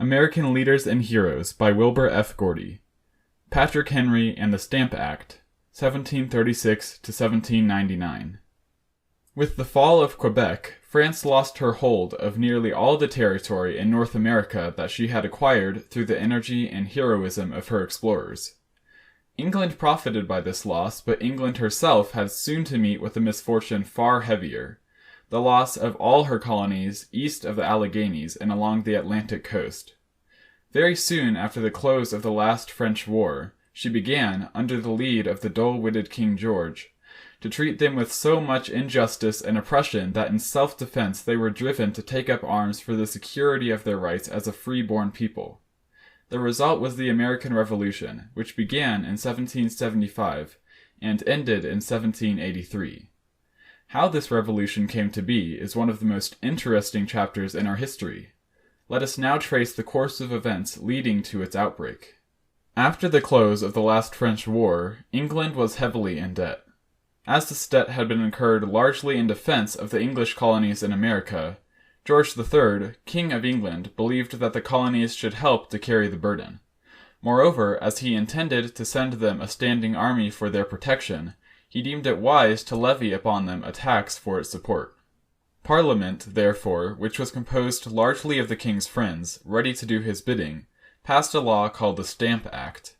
American Leaders and Heroes by Wilbur F. Gordy. Patrick Henry and the Stamp Act, 1736 to 1799. With the fall of Quebec, France lost her hold of nearly all the territory in North America that she had acquired through the energy and heroism of her explorers. England profited by this loss, but England herself had soon to meet with a misfortune far heavier: the loss of all her colonies east of the Alleghenies and along the Atlantic coast. Very soon after the close of the last French war, she began, under the lead of the dull-witted King George, to treat them with so much injustice and oppression that in self-defense they were driven to take up arms for the security of their rights as a free-born people. The result was the American Revolution, which began in 1775 and ended in 1783. How this revolution came to be is one of the most interesting chapters in our history. Let us now trace the course of events leading to its outbreak. After the close of the last French War, England was heavily in debt. As this debt had been incurred largely in defense of the English colonies in America, George III, King of England, believed that the colonies should help to carry the burden. Moreover, as he intended to send them a standing army for their protection, he deemed it wise to levy upon them a tax for its support. Parliament, therefore, which was composed largely of the king's friends, ready to do his bidding, passed a law called the Stamp Act.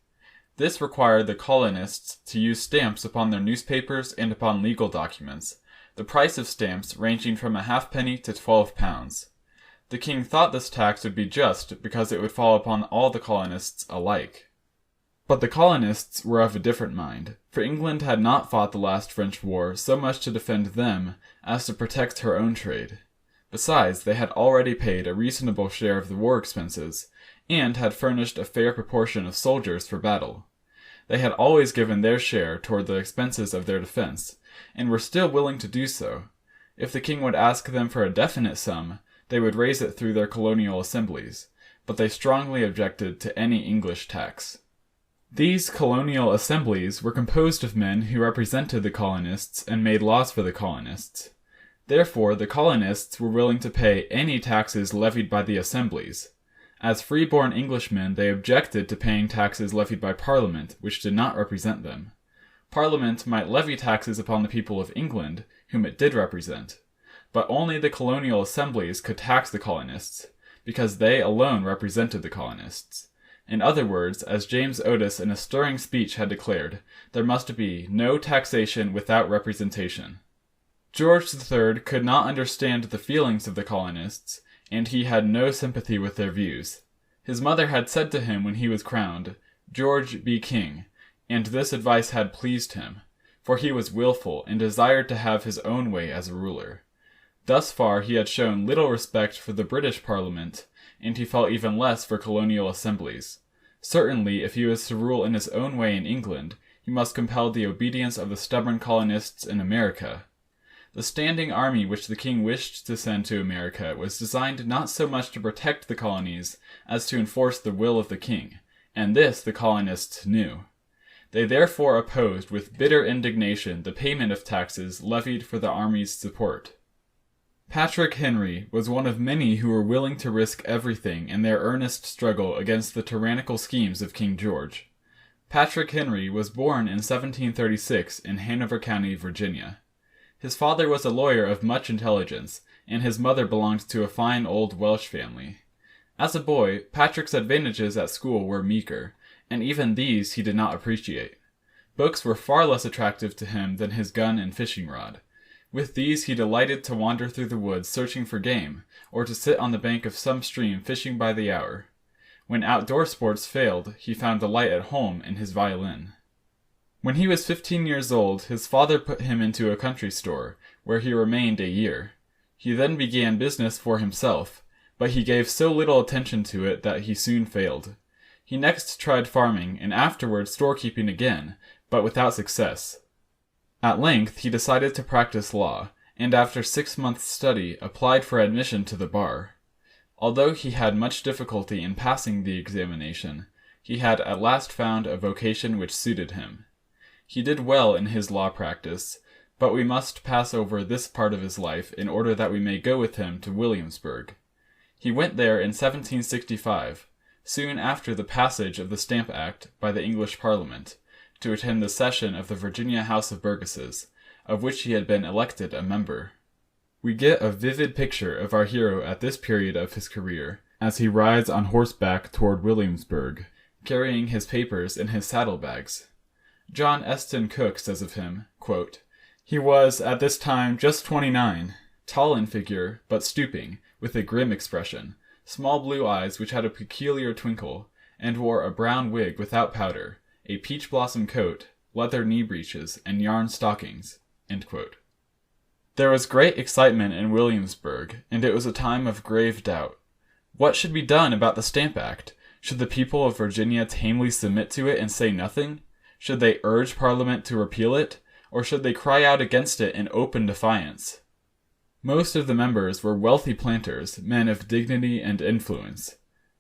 This required the colonists to use stamps upon their newspapers and upon legal documents, the price of stamps ranging from a halfpenny to 12 pounds. The king thought this tax would be just because it would fall upon all the colonists alike. But the colonists were of a different mind, for England had not fought the last French war so much to defend them as to protect her own trade. Besides, they had already paid a reasonable share of the war expenses, and had furnished a fair proportion of soldiers for battle. They had always given their share toward the expenses of their defense, and were still willing to do so. If the king would ask them for a definite sum, they would raise it through their colonial assemblies, but they strongly objected to any English tax. These colonial assemblies were composed of men who represented the colonists and made laws for the colonists. Therefore, the colonists were willing to pay any taxes levied by the assemblies. As free-born Englishmen, they objected to paying taxes levied by Parliament, which did not represent them. Parliament might levy taxes upon the people of England, whom it did represent, but only the colonial assemblies could tax the colonists, because they alone represented the colonists. In other words, as James Otis in a stirring speech had declared, there must be no taxation without representation. George III could not understand the feelings of the colonists, and he had no sympathy with their views. His mother had said to him when he was crowned, "George, be king," and this advice had pleased him, for he was willful and desired to have his own way as a ruler. Thus far he had shown little respect for the British Parliament, and he felt even less for colonial assemblies. Certainly, if he was to rule in his own way in England, he must compel the obedience of the stubborn colonists in America. The standing army which the king wished to send to America was designed not so much to protect the colonies as to enforce the will of the king, and this the colonists knew. They therefore opposed with bitter indignation the payment of taxes levied for the army's support. Patrick Henry was one of many who were willing to risk everything in their earnest struggle against the tyrannical schemes of King George. Patrick Henry was born in 1736 in Hanover County, Virginia. His father was a lawyer of much intelligence, and his mother belonged to a fine old Welsh family. As a boy, Patrick's advantages at school were meager, and even these he did not appreciate. Books were far less attractive to him than his gun and fishing rod. With these he delighted to wander through the woods searching for game, or to sit on the bank of some stream fishing by the hour. When outdoor sports failed, he found delight at home in his violin. When he was 15 years old, his father put him into a country store, where he remained a year. He then began business for himself, but he gave so little attention to it that he soon failed. He next tried farming, and afterwards storekeeping again, but without success. At length he decided to practice law, and after 6 months' study applied for admission to the bar. Although he had much difficulty in passing the examination, he had at last found a vocation which suited him. He did well in his law practice, but we must pass over this part of his life in order that we may go with him to Williamsburg. He went there in 1765, soon after the passage of the Stamp Act by the English Parliament, to attend the session of the Virginia House of Burgesses, of which he had been elected a member. We get a vivid picture of our hero at this period of his career, as he rides on horseback toward Williamsburg, carrying his papers in his saddlebags. John Eston Cook says of him, quote, "He was, at this time, just 29, tall in figure, but stooping, with a grim expression, small blue eyes which had a peculiar twinkle, and wore a brown wig without powder, a peach blossom coat, leather knee breeches, and yarn stockings." End quote. There was great excitement in Williamsburg, and it was a time of grave doubt. What should be done about the Stamp Act? Should the people of Virginia tamely submit to it and say nothing? Should they urge Parliament to repeal it, or should they cry out against it in open defiance? Most of the members were wealthy planters, men of dignity and influence.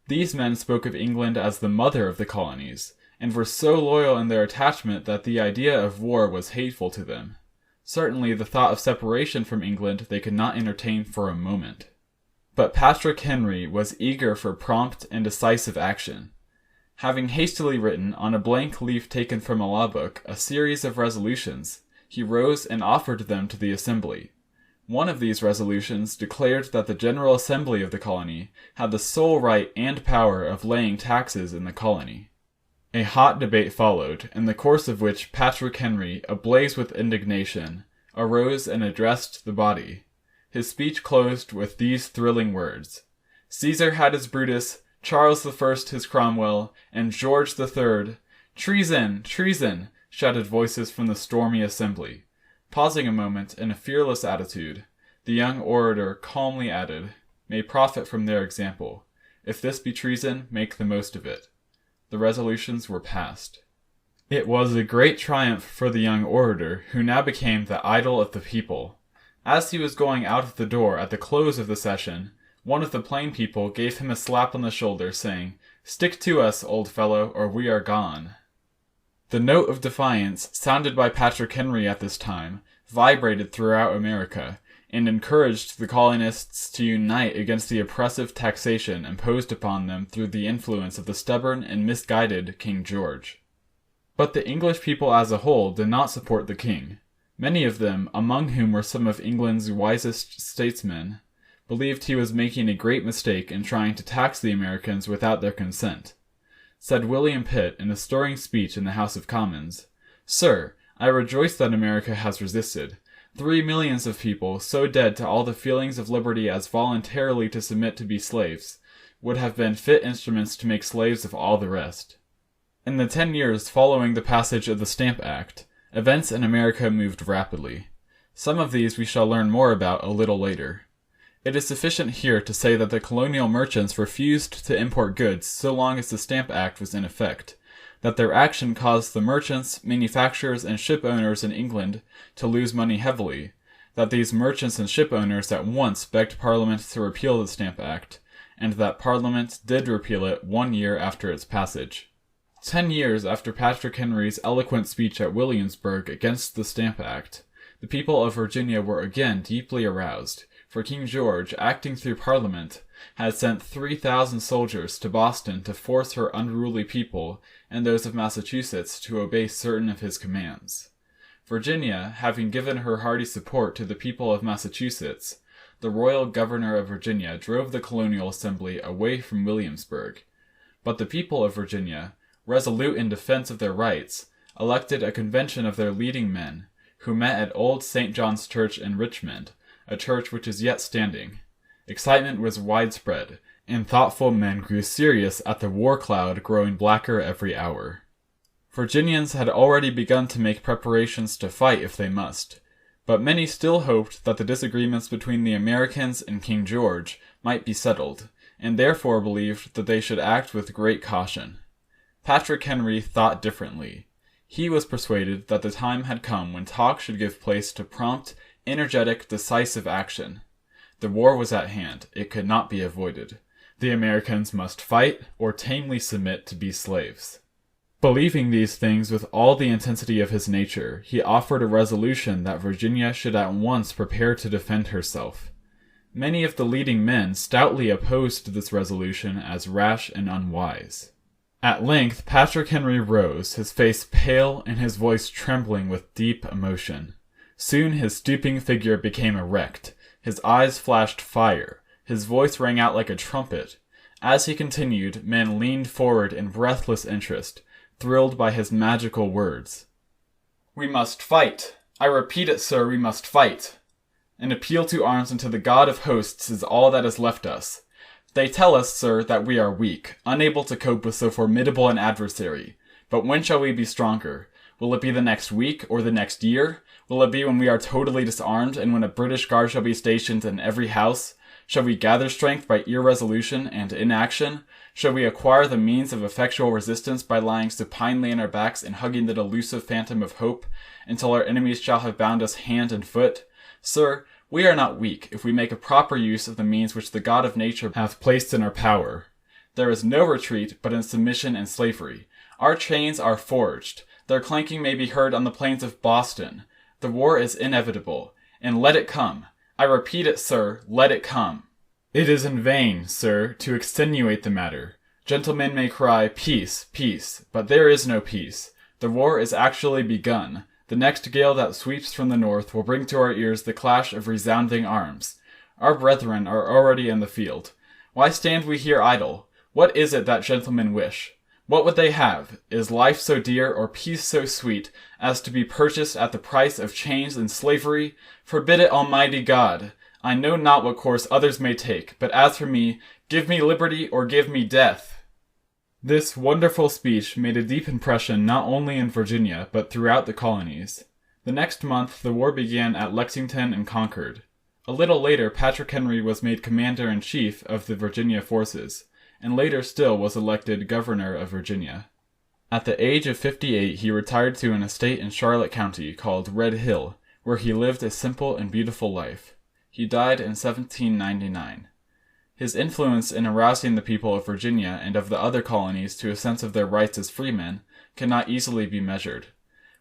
These men spoke of England as the mother of the colonies, and were so loyal in their attachment that the idea of war was hateful to them. Certainly the thought of separation from England they could not entertain for a moment. But Patrick Henry was eager for prompt and decisive action. Having hastily written, on a blank leaf taken from a law book, a series of resolutions, he rose and offered them to the Assembly. One of these resolutions declared that the General Assembly of the colony had the sole right and power of laying taxes in the colony. A hot debate followed, in the course of which Patrick Henry, ablaze with indignation, arose and addressed the body. His speech closed with these thrilling words: "Caesar had his Brutus, Charles I his Cromwell, and George III. Treason! Treason!" shouted voices from the stormy assembly. Pausing a moment in a fearless attitude, the young orator calmly added, "May profit from their example. If this be treason, make the most of it." The resolutions were passed. It was a great triumph for the young orator, who now became the idol of the people. As he was going out of the door at the close of the session, one of the plain people gave him a slap on the shoulder, saying, "Stick to us, old fellow, or we are gone." The note of defiance sounded by Patrick Henry at this time vibrated throughout America, and encouraged the colonists to unite against the oppressive taxation imposed upon them through the influence of the stubborn and misguided King George. But the English people as a whole did not support the king. Many of them, among whom were some of England's wisest statesmen, believed he was making a great mistake in trying to tax the Americans without their consent. Said William Pitt in a stirring speech in the House of Commons, "Sir, I rejoice that America has resisted. 3 millions of people, so dead to all the feelings of liberty as voluntarily to submit to be slaves, would have been fit instruments to make slaves of all the rest." In the 10 years following the passage of the Stamp Act, events in America moved rapidly. Some of these we shall learn more about a little later. It is sufficient here to say that the colonial merchants refused to import goods so long as the Stamp Act was in effect, that their action caused the merchants, manufacturers, and ship owners in England to lose money heavily, that these merchants and ship owners at once begged Parliament to repeal the Stamp Act, and that Parliament did repeal it 1 year after its passage. 10 years after Patrick Henry's eloquent speech at Williamsburg against the Stamp Act, the people of Virginia were again deeply aroused, for King George, acting through Parliament, had sent 3,000 soldiers to Boston to force her unruly people and those of Massachusetts to obey certain of his commands. Virginia, having given her hearty support to the people of Massachusetts, the royal governor of Virginia drove the colonial assembly away from Williamsburg. But the people of Virginia, resolute in defense of their rights, elected a convention of their leading men, who met at Old St. John's Church in Richmond, a church which is yet standing. Excitement was widespread, and thoughtful men grew serious at the war cloud growing blacker every hour. Virginians had already begun to make preparations to fight if they must, but many still hoped that the disagreements between the Americans and King George might be settled, and therefore believed that they should act with great caution. Patrick Henry thought differently. He was persuaded that the time had come when talk should give place to prompt, energetic, decisive action. The war was at hand. It could not be avoided. The Americans must fight or tamely submit to be slaves. Believing these things with all the intensity of his nature, he offered a resolution that Virginia should at once prepare to defend herself. Many of the leading men stoutly opposed this resolution as rash and unwise. At length Patrick Henry rose, his face pale and his voice trembling with deep emotion. Soon his stooping figure became erect, his eyes flashed fire, his voice rang out like a trumpet. As he continued, men leaned forward in breathless interest, thrilled by his magical words. "We must fight. I repeat it, sir, we must fight. An appeal to arms and to the God of hosts is all that is left us. They tell us, sir, that we are weak, unable to cope with so formidable an adversary. But when shall we be stronger? Will it be the next week, or the next year? Will it be when we are totally disarmed, and when a British guard shall be stationed in every house? Shall we gather strength by irresolution and inaction? Shall we acquire the means of effectual resistance by lying supinely on our backs and hugging the delusive phantom of hope, until our enemies shall have bound us hand and foot? Sir, we are not weak if we make a proper use of the means which the God of nature hath placed in our power. There is no retreat but in submission and slavery. Our chains are forged. Their clanking may be heard on the plains of Boston. The war is inevitable, and let it come. I repeat it, sir, let it come. It is in vain, sir, to extenuate the matter. Gentlemen may cry, peace, peace, but there is no peace. The war is actually begun. The next gale that sweeps from the north will bring to our ears the clash of resounding arms. Our brethren are already in the field. Why stand we here idle? What is it that gentlemen wish? What would they have? Is life so dear or peace so sweet as to be purchased at the price of chains and slavery? Forbid it, Almighty God! I know not what course others may take, but as for me, give me liberty or give me death." This wonderful speech made a deep impression not only in Virginia, but throughout the colonies. The next month, the war began at Lexington and Concord. A little later, Patrick Henry was made commander-in-chief of the Virginia forces, and later still was elected governor of Virginia. At the age of 58, he retired to an estate in Charlotte County called Red Hill, where he lived a simple and beautiful life. He died in 1799. His influence in arousing the people of Virginia and of the other colonies to a sense of their rights as freemen cannot easily be measured.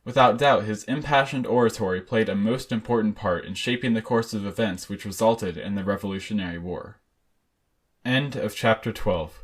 Without doubt, his impassioned oratory played a most important part in shaping the course of events which resulted in the Revolutionary War. End of chapter 12.